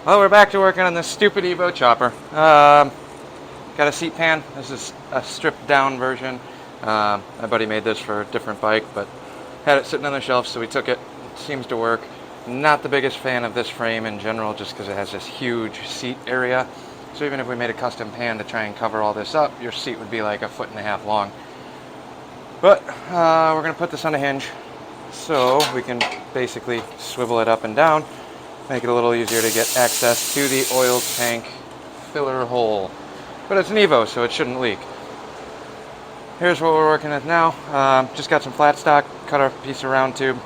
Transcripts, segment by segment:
Well, we're back to working on this stupid Evo chopper. Got a seat pan. This is a stripped down version. My buddy made this for a different bike, but had it sitting on the shelf, so we took it. It seems to work. Not the biggest fan of this frame in general, just because it has this huge seat area. So even if we made a custom pan to try and cover all this up, your seat would be like 1.5 feet long. But we're going to put this on a hinge, so we can basically swivel it up and down, make it a little easier to get access to the oil tank filler hole. But it's an Evo, so it shouldn't leak. Here's what we're working with now. Just got some flat stock, cut a piece of round tube,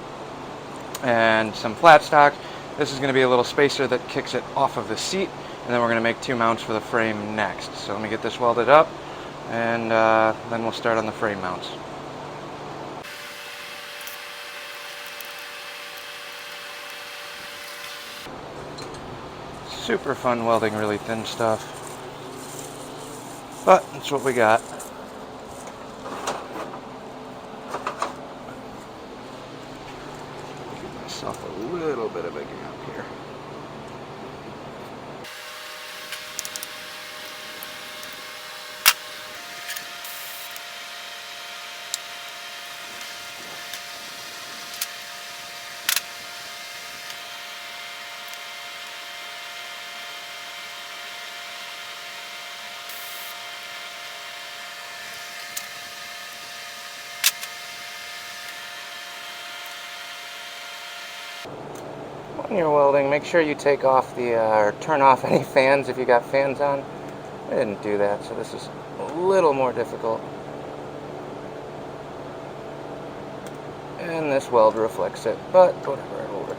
and some flat stock. This is going to be a little spacer that kicks it off of the seat, and then we're going to make 2 mounts for the frame next. So let me get this welded up, and then we'll start on the frame mounts. Super fun welding really thin stuff, but that's what we got. Give myself a little bit of a gap here. When you're welding, make sure you take off the, or turn off any fans if you got fans on. I didn't do that, so this is a little more difficult. And this weld reflects it, but whatever, it'll work.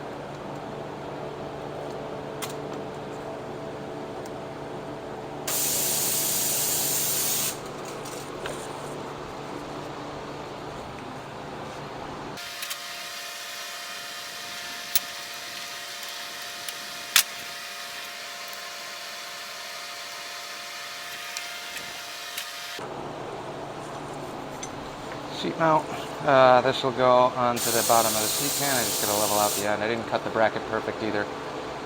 Seat mount. This will go onto the bottom of the seat pan. I just got to level out the end. I didn't cut the bracket perfect either,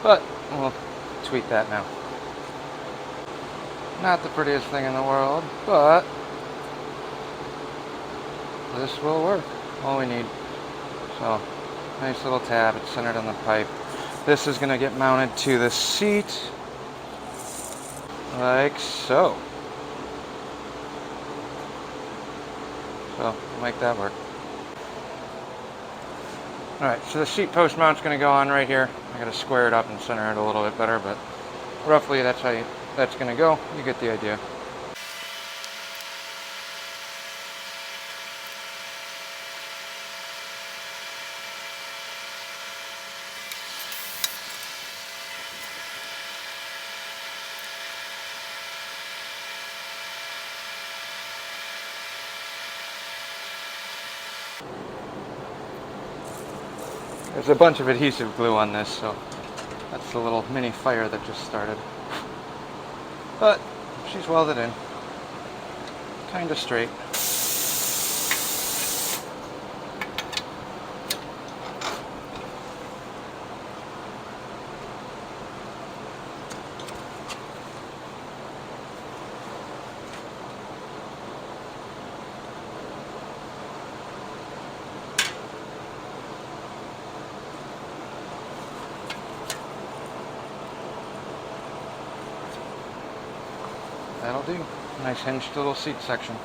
but we'll tweak that now. Not the prettiest thing in the world, but this will work. All we need. So, nice little tab. It's centered on the pipe. This is going to get mounted to the seat, like so. So, we'll make that work. Alright, so the seat post mount's going to go on right here. I got to square it up and center it a little bit better, but roughly that's how that's going to go. You get the idea. There's a bunch of adhesive glue on this, so that's the little mini fire that just started. But she's welded in. Kind of straight. That'll do. Nice hinged little seat section.